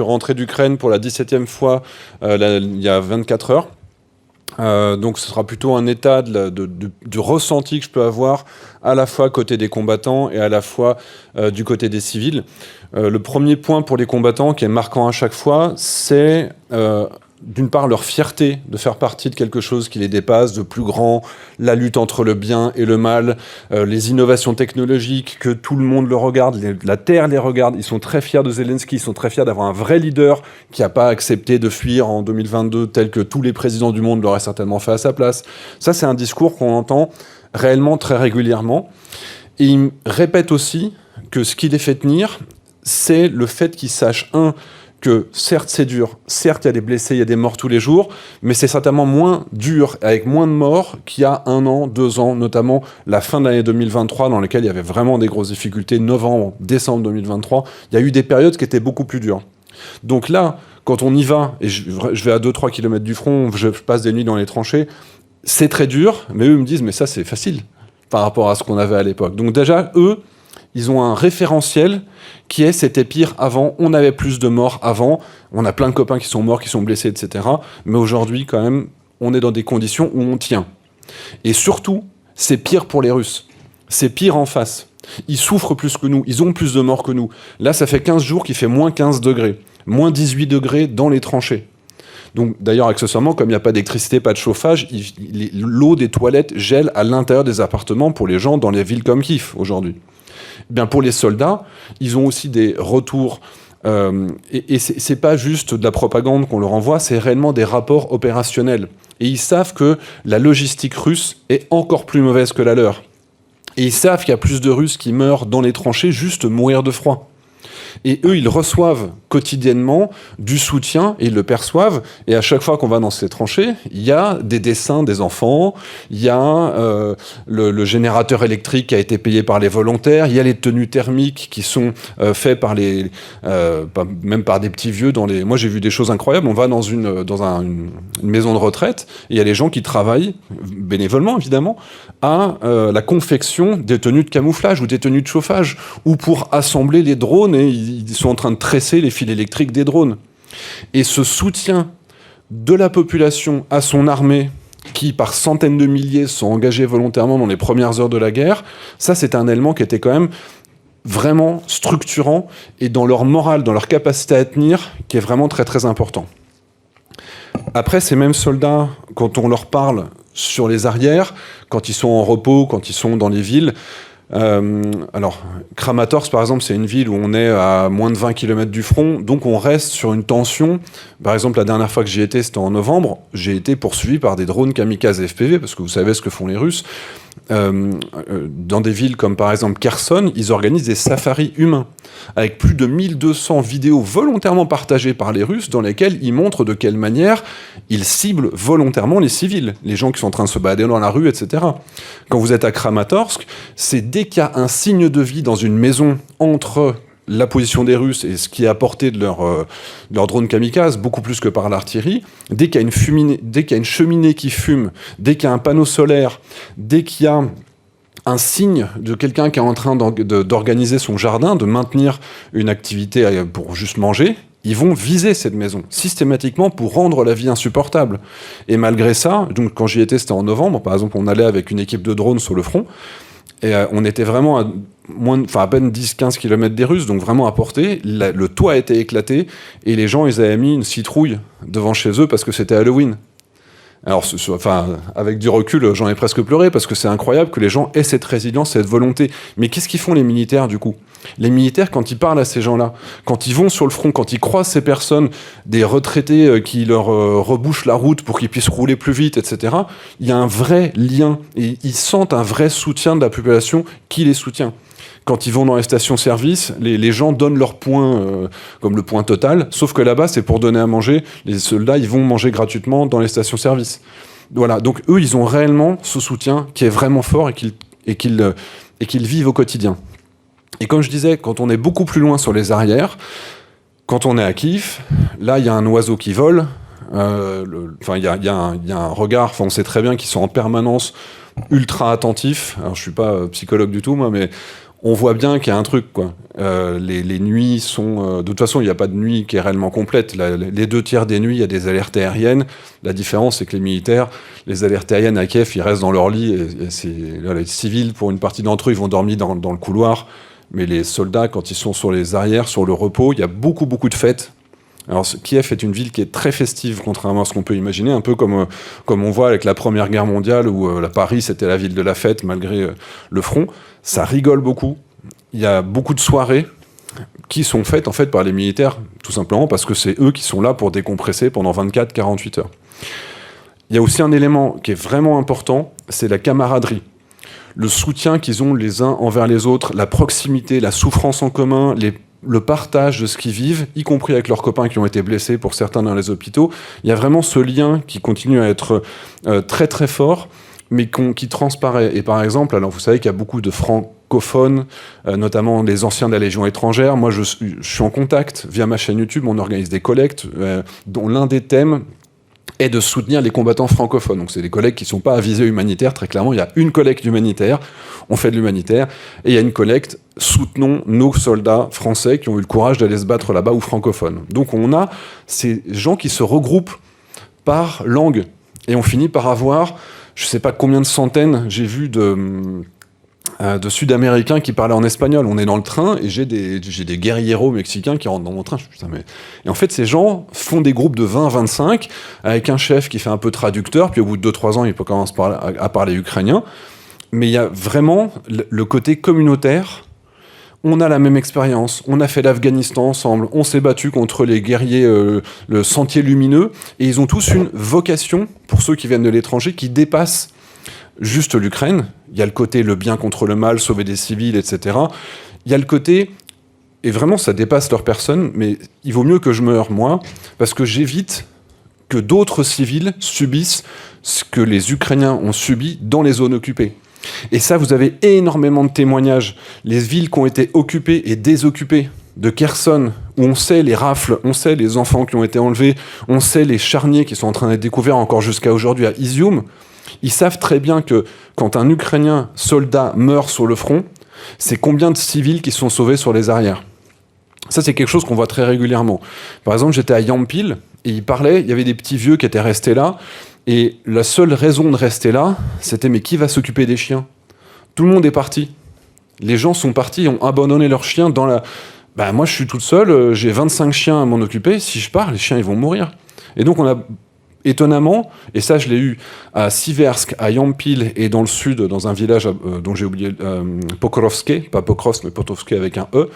suis rentré d'Ukraine pour la 17e fois il y a 24 heures. Donc ce sera plutôt un état du ressenti que je peux avoir à la fois côté des combattants et à la fois du côté des civils. Le premier point pour les combattants qui est marquant à chaque fois, c'est d'une part leur fierté de faire partie de quelque chose qui les dépasse, de plus grand, la lutte entre le bien et le mal, les innovations technologiques, que tout le monde le regarde, la Terre les regarde, ils sont très fiers de Zelensky, ils sont très fiers d'avoir un vrai leader qui n'a pas accepté de fuir en 2022 tel que tous les présidents du monde l'auraient certainement fait à sa place. Ça, c'est un discours qu'on entend réellement très régulièrement. Et il répète aussi que ce qui les fait tenir, c'est le fait qu'ils sachent, que certes c'est dur, certes il y a des blessés, il y a des morts tous les jours, mais c'est certainement moins dur, avec moins de morts qu'il y a 1 an, 2 ans, notamment la fin de l'année 2023, dans laquelle il y avait vraiment des grosses difficultés, novembre, décembre 2023, il y a eu des périodes qui étaient beaucoup plus dures. Donc là, quand on y va, et je vais à 2-3 km du front, je passe des nuits dans les tranchées, c'est très dur, mais eux me disent, mais ça c'est facile, par rapport à ce qu'on avait à l'époque. Donc déjà, eux, ils ont un référentiel qui est « c'était pire avant, on avait plus de morts avant, on a plein de copains qui sont morts, qui sont blessés, etc. Mais aujourd'hui, quand même, on est dans des conditions où on tient. » Et surtout, c'est pire pour les Russes. C'est pire en face. Ils souffrent plus que nous, ils ont plus de morts que nous. Là, ça fait 15 jours qu'il fait moins 15 degrés, moins 18 degrés dans les tranchées. Donc, d'ailleurs, accessoirement, comme il n'y a pas d'électricité, pas de chauffage, l'eau des toilettes gèle à l'intérieur des appartements pour les gens dans les villes comme Kiev aujourd'hui. Bien, pour les soldats, ils ont aussi des retours, et c'est pas juste de la propagande qu'on leur envoie, c'est réellement des rapports opérationnels. Et ils savent que la logistique russe est encore plus mauvaise que la leur. Et ils savent qu'il y a plus de Russes qui meurent dans les tranchées juste mourir de froid. Et eux, ils reçoivent quotidiennement du soutien, et ils le perçoivent, et à chaque fois qu'on va dans ces tranchées, il y a des dessins des enfants, il y a le générateur électrique qui a été payé par les volontaires, il y a les tenues thermiques qui sont faites par même par des petits vieux. Moi, j'ai vu des choses incroyables. On va dans une maison de retraite, et il y a les gens qui travaillent, bénévolement évidemment, à la confection des tenues de camouflage ou des tenues de chauffage, ou pour assembler les drones, et ils sont en train de tresser les fils électriques des drones. Et ce soutien de la population à son armée, qui par centaines de milliers sont engagés volontairement dans les premières heures de la guerre, ça c'est un élément qui était quand même vraiment structurant, et dans leur morale, dans leur capacité à tenir, qui est vraiment très très important. Après, ces mêmes soldats, quand on leur parle sur les arrières, quand ils sont en repos, quand ils sont dans les villes, alors, Kramatorsk, par exemple, c'est une ville où on est à moins de 20 km du front, donc on reste sur une tension. Par exemple, la dernière fois que j'y étais, c'était en novembre, j'ai été poursuivi par des drones kamikazes FPV, parce que vous savez ce que font les Russes. Dans des villes comme par exemple Kherson, ils organisent des safaris humains, avec plus de 1200 vidéos volontairement partagées par les Russes, dans lesquelles ils montrent de quelle manière ils ciblent volontairement les civils, les gens qui sont en train de se balader dans la rue, etc. Quand vous êtes à Kramatorsk, c'est dès qu'il y a un signe de vie dans une maison entre la position des Russes et ce qui est apporté de leur drone kamikaze, beaucoup plus que par l'artillerie, dès qu'il y a une cheminée qui fume, dès qu'il y a un panneau solaire, dès qu'il y a un signe de quelqu'un qui est en train d'organiser son jardin, de maintenir une activité pour juste manger, ils vont viser cette maison, systématiquement, pour rendre la vie insupportable. Et malgré ça, donc quand j'y étais, c'était en novembre, par exemple, on allait avec une équipe de drones sur le front, et on était vraiment à peine 10-15 km des Russes, donc vraiment à portée. Le toit était éclaté, et les gens, ils avaient mis une citrouille devant chez eux parce que c'était Halloween. Alors, avec du recul, j'en ai presque pleuré, parce que c'est incroyable que les gens aient cette résilience, cette volonté. Mais qu'est-ce qu'ils font les militaires, du coup ? Les militaires, quand ils parlent à ces gens-là, quand ils vont sur le front, quand ils croisent ces personnes, des retraités qui leur rebouchent la route pour qu'ils puissent rouler plus vite, etc., il y a un vrai lien, et ils sentent un vrai soutien de la population qui les soutient. Quand ils vont dans les stations-service, les gens donnent leur point, comme le point total, sauf que là-bas, c'est pour donner à manger. Les soldats, ils vont manger gratuitement dans les stations-service. Voilà, donc eux, ils ont réellement ce soutien qui est vraiment fort et qu'ils vivent au quotidien. Et comme je disais, quand on est beaucoup plus loin sur les arrières, quand on est à Kiev, là, il y a un oiseau qui vole, il y a un regard, on sait très bien qu'ils sont en permanence ultra attentifs. Alors, je suis pas psychologue du tout, moi, mais on voit bien qu'il y a un truc, quoi. Les nuits sont... de toute façon, il n'y a pas de nuit qui est réellement complète. Les 2 tiers des nuits, il y a des alertes aériennes. La différence, c'est que les militaires, les alertes aériennes à Kiev, ils restent dans leur lit. Les civils, pour une partie d'entre eux, ils vont dormir dans le couloir. Mais les soldats, quand ils sont sur les arrières, sur le repos, il y a beaucoup, beaucoup de fêtes. Alors, Kiev est une ville qui est très festive, contrairement à ce qu'on peut imaginer, un peu comme on voit avec la Première Guerre mondiale, où la Paris, c'était la ville de la fête, malgré le front. Ça rigole beaucoup. Il y a beaucoup de soirées qui sont faites, en fait, par les militaires, tout simplement parce que c'est eux qui sont là pour décompresser pendant 24-48 heures. Il y a aussi un élément qui est vraiment important, c'est la camaraderie. Le soutien qu'ils ont les uns envers les autres, la proximité, la souffrance en commun, le partage de ce qu'ils vivent, y compris avec leurs copains qui ont été blessés, pour certains dans les hôpitaux. Il y a vraiment ce lien qui continue à être très très fort, mais qui transparaît. Et par exemple, alors vous savez qu'il y a beaucoup de francophones, notamment les anciens de la Légion étrangère. Moi, je suis en contact via ma chaîne YouTube, on organise des collectes, dont l'un des thèmes est de soutenir les combattants francophones. Donc c'est des collectes qui ne sont pas à visée humanitaire, très clairement. Il y a une collecte humanitaire, on fait de l'humanitaire, et il y a une collecte, soutenons nos soldats français qui ont eu le courage d'aller se battre là-bas, ou francophones. Donc on a ces gens qui se regroupent par langue, et on finit par avoir, je ne sais pas combien de centaines, j'ai vu de Sud-Américains qui parlaient en espagnol. On est dans le train et j'ai des guerrieros mexicains qui rentrent dans mon train. Je me dis, putain, mais... Et en fait, ces gens font des groupes de 20-25 avec un chef qui fait un peu traducteur, puis au bout de 2-3 ans, il peut commencer à parler ukrainien. Mais il y a vraiment le côté communautaire. On a la même expérience, on a fait l'Afghanistan ensemble, on s'est battu contre les guerriers, le Sentier Lumineux, et ils ont tous une vocation, pour ceux qui viennent de l'étranger, qui dépasse juste l'Ukraine. Il y a le côté le bien contre le mal, sauver des civils, etc. Il y a le côté, et vraiment ça dépasse leur personne, mais il vaut mieux que je meure, moi, parce que j'évite que d'autres civils subissent ce que les Ukrainiens ont subi dans les zones occupées. Et ça, vous avez énormément de témoignages. Les villes qui ont été occupées et désoccupées, de Kherson, où on sait les rafles, on sait les enfants qui ont été enlevés, on sait les charniers qui sont en train d'être découverts encore jusqu'à aujourd'hui à Izium. Ils savent très bien que quand un Ukrainien soldat meurt sur le front, c'est combien de civils qui sont sauvés sur les arrières. Ça, c'est quelque chose qu'on voit très régulièrement. Par exemple, j'étais à Yampil, et il y avait des petits vieux qui étaient restés là, et la seule raison de rester là, c'était mais qui va s'occuper des chiens ? Tout le monde est parti. Les gens sont partis, ont abandonné leurs chiens dans la... Ben, moi, je suis toute seule, j'ai 25 chiens à m'en occuper, si je pars, les chiens, ils vont mourir. Et donc, on a... Étonnamment, et ça je l'ai eu à Siversk, à Yampil et dans le sud, dans un village dont j'ai oublié, Pokrovske, pas Pokrovsk, mais Potovske avec un E,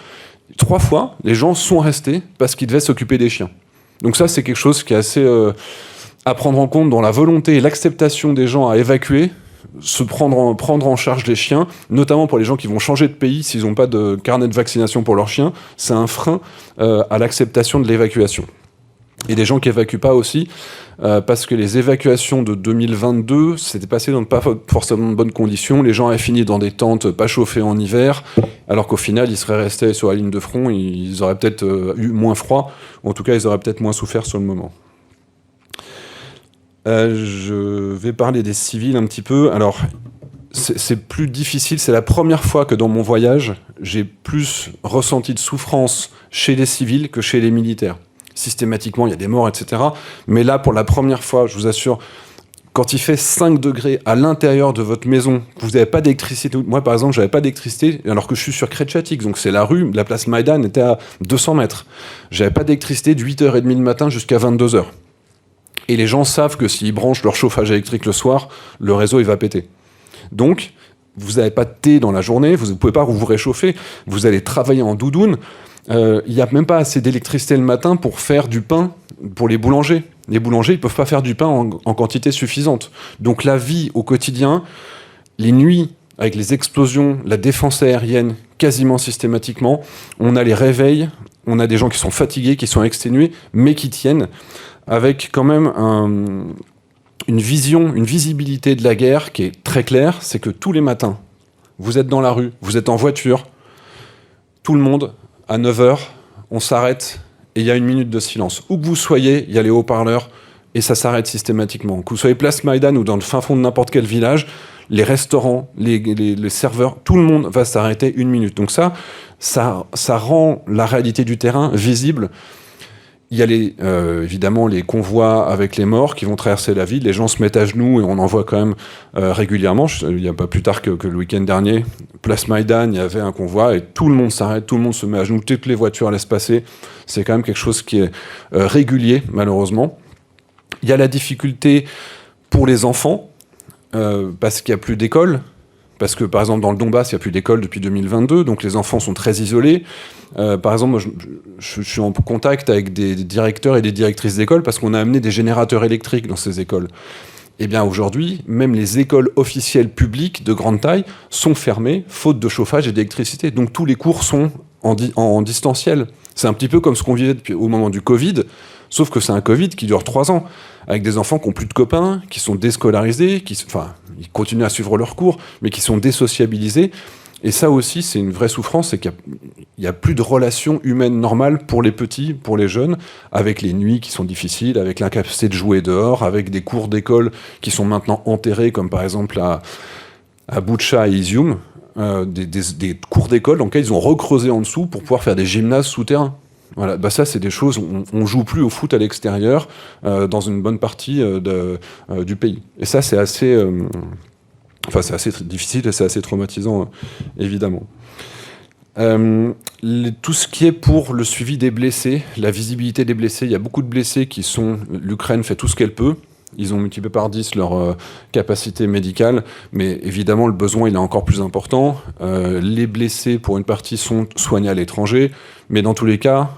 3 fois, les gens sont restés parce qu'ils devaient s'occuper des chiens. Donc ça, c'est quelque chose qui est assez à prendre en compte dans la volonté et l'acceptation des gens à évacuer, prendre en charge les chiens, notamment pour les gens qui vont changer de pays s'ils n'ont pas de carnet de vaccination pour leurs chiens. C'est un frein à l'acceptation de l'évacuation. Et des gens qui évacuent pas aussi, parce que les évacuations de 2022 s'étaient passées dans pas forcément de bonnes conditions. Les gens avaient fini dans des tentes pas chauffées en hiver, alors qu'au final, ils seraient restés sur la ligne de front, ils auraient peut-être eu moins froid, ou en tout cas, ils auraient peut-être moins souffert sur le moment. Je vais parler des civils un petit peu. Alors, c'est plus difficile. C'est la première fois que dans mon voyage, j'ai plus ressenti de souffrance chez les civils que chez les militaires. Systématiquement, il y a des morts, etc. Mais là, pour la première fois, je vous assure, quand il fait 5 degrés à l'intérieur de votre maison, vous n'avez pas d'électricité. Moi, par exemple, je n'avais pas d'électricité, alors que je suis sur Kretchatik, donc c'est la rue, la place Maïdan était à 200 mètres. Je n'avais pas d'électricité de 8h30 le matin jusqu'à 22h. Et les gens savent que s'ils branchent leur chauffage électrique le soir, le réseau, il va péter. Donc, vous n'avez pas de thé dans la journée, vous ne pouvez pas vous réchauffer, vous allez travailler en doudoune. Il n'y a même pas assez d'électricité le matin pour faire du pain pour les boulangers. Les boulangers, ils ne peuvent pas faire du pain en quantité suffisante. Donc la vie au quotidien, les nuits avec les explosions, la défense aérienne, quasiment systématiquement, on a les réveils, on a des gens qui sont fatigués, qui sont exténués, mais qui tiennent, avec quand même une vision, une visibilité de la guerre qui est très claire, c'est que tous les matins, vous êtes dans la rue, vous êtes en voiture, tout le monde... À 9h, on s'arrête et il y a 1 minute de silence. Où que vous soyez, il y a les haut-parleurs, et ça s'arrête systématiquement. Que vous soyez place Maïdan ou dans le fin fond de n'importe quel village, les restaurants, les serveurs, tout le monde va s'arrêter 1 minute. Donc ça rend la réalité du terrain visible. Il y a évidemment les convois avec les morts qui vont traverser la ville. Les gens se mettent à genoux et on en voit quand même régulièrement. Il n'y a pas plus tard que le week-end dernier, place Maïdan, il y avait un convoi et tout le monde s'arrête, tout le monde se met à genoux, toutes les voitures laissent passer. C'est quand même quelque chose qui est régulier, malheureusement. Il y a la difficulté pour les enfants, parce qu'il n'y a plus d'école. Parce que, par exemple, dans le Donbass, il n'y a plus d'école depuis 2022, donc les enfants sont très isolés. Par exemple, moi, je suis en contact avec des directeurs et des directrices d'école parce qu'on a amené des générateurs électriques dans ces écoles. Eh bien, aujourd'hui, même les écoles officielles publiques de grande taille sont fermées, faute de chauffage et d'électricité. Donc, tous les cours sont en distanciel. C'est un petit peu comme ce qu'on vivait au moment du Covid, sauf que c'est un Covid qui dure 3 ans, avec des enfants qui n'ont plus de copains, qui sont déscolarisés, ils continuent à suivre leurs cours, mais qui sont désociabilisés. Et ça aussi, c'est une vraie souffrance, c'est qu'il n'y a plus de relations humaines normales pour les petits, pour les jeunes, avec les nuits qui sont difficiles, avec l'incapacité de jouer dehors, avec des cours d'école qui sont maintenant enterrés, comme par exemple à Boutcha et Izium, des cours d'école dans lesquels ils ont recreusé en dessous pour pouvoir faire des gymnases souterrains. Voilà, ça c'est des choses, on joue plus au foot à l'extérieur dans une bonne partie du pays. Et ça c'est assez... c'est assez difficile et c'est assez traumatisant, évidemment. Tout ce qui est pour le suivi des blessés, la visibilité des blessés, il y a beaucoup de blessés qui sont... L'Ukraine fait tout ce qu'elle peut. Ils ont multiplié par 10 leur capacité médicale, mais évidemment, le besoin il est encore plus important. Les blessés, pour une partie, sont soignés à l'étranger, mais dans tous les cas...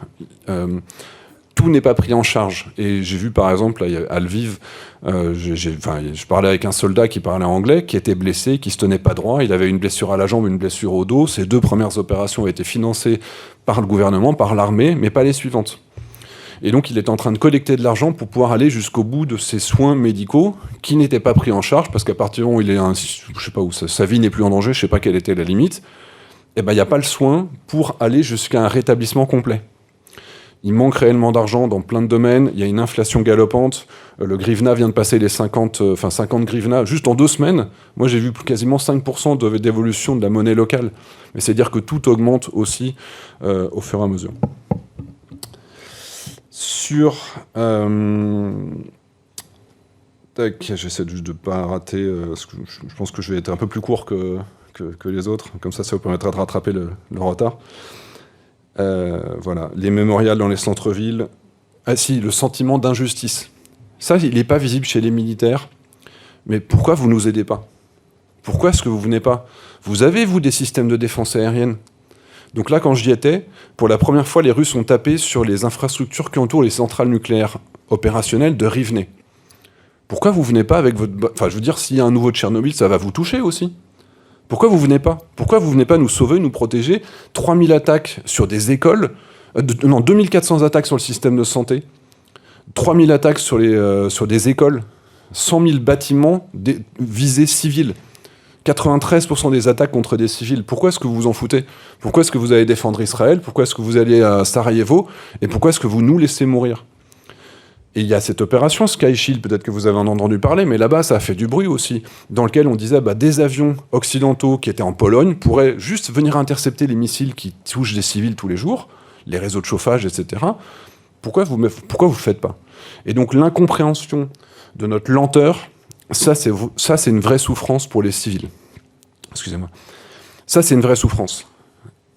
tout n'est pas pris en charge. Et j'ai vu, par exemple, à Lviv, je parlais avec un soldat qui parlait anglais, qui était blessé, qui se tenait pas droit. Il avait une blessure à la jambe, une blessure au dos. Ces 2 premières opérations ont été financées par le gouvernement, par l'armée, mais pas les suivantes. Et donc, il était en train de collecter de l'argent pour pouvoir aller jusqu'au bout de ses soins médicaux qui n'étaient pas pris en charge, parce qu'à partir du moment où je sais pas où, sa vie n'est plus en danger, je sais pas quelle était la limite, il n'y a pas le soin pour aller jusqu'à un rétablissement complet. Il manque réellement d'argent dans plein de domaines. Il y a une inflation galopante. Le grivna vient de passer les 50 grivna juste en 2 semaines. Moi, j'ai vu quasiment 5% d'évolution de la monnaie locale. Mais c'est dire que tout augmente aussi au fur et à mesure. J'essaie juste de ne pas rater, parce que je pense que je vais être un peu plus court que les autres. Comme ça vous permettra de rattraper le retard. Voilà, les mémorials dans les centres-villes. Ah si, le sentiment d'injustice. Ça, il n'est pas visible chez les militaires. Mais pourquoi vous ne nous aidez pas? Pourquoi est-ce que vous ne venez pas? Vous avez, vous, des systèmes de défense aérienne? Donc là, quand j'y étais, pour la première fois, les Russes ont tapé sur les infrastructures qui entourent les centrales nucléaires opérationnelles de Rivne. Pourquoi vous ne venez pas avec votre... Enfin, je veux dire, s'il y a un nouveau Tchernobyl, ça va vous toucher aussi. Pourquoi vous venez pas? Pourquoi vous venez pas nous sauver, nous protéger? 3000 attaques sur des écoles, 2400 attaques sur le système de santé, 3000 attaques sur des écoles, 100 000 bâtiments visés civils, 93% des attaques contre des civils. Pourquoi est-ce que vous vous en foutez? Pourquoi est-ce que vous allez défendre Israël? Pourquoi est-ce que vous allez à Sarajevo? Et pourquoi est-ce que vous nous laissez mourir? Et il y a cette opération Sky Shield, peut-être que vous avez entendu parler, mais là-bas, ça a fait du bruit aussi, dans lequel on disait des avions occidentaux qui étaient en Pologne pourraient juste venir intercepter les missiles qui touchent des civils tous les jours, les réseaux de chauffage, etc. Pourquoi vous le faites pas? Et donc l'incompréhension de notre lenteur, ça c'est une vraie souffrance pour les civils. Excusez-moi. Ça, c'est une vraie souffrance.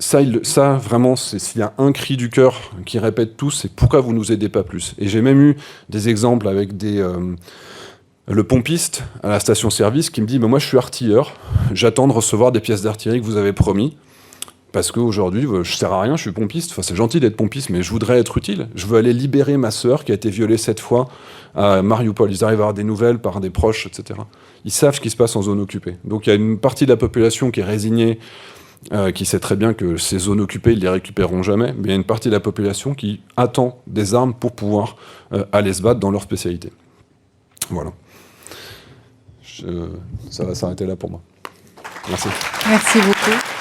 Ça, vraiment, s'il y a un cri du cœur qui répète tous, c'est pourquoi vous nous aidez pas plus. Et j'ai même eu des exemples avec le pompiste à la station-service qui me dit moi je suis artilleur, j'attends de recevoir des pièces d'artillerie que vous avez promis, parce qu'aujourd'hui je sers à rien, je suis pompiste. Enfin, c'est gentil d'être pompiste, mais je voudrais être utile. Je veux aller libérer ma sœur qui a été violée 7 fois à Mariupol. Ils arrivent à avoir des nouvelles par des proches, etc. Ils savent ce qui se passe en zone occupée. Donc il y a une partie de la population qui est résignée, qui sait très bien que ces zones occupées, ils ne les récupéreront jamais, mais il y a une partie de la population qui attend des armes pour pouvoir aller se battre dans leur spécialité. Voilà. Ça va s'arrêter là pour moi. Merci. Merci beaucoup.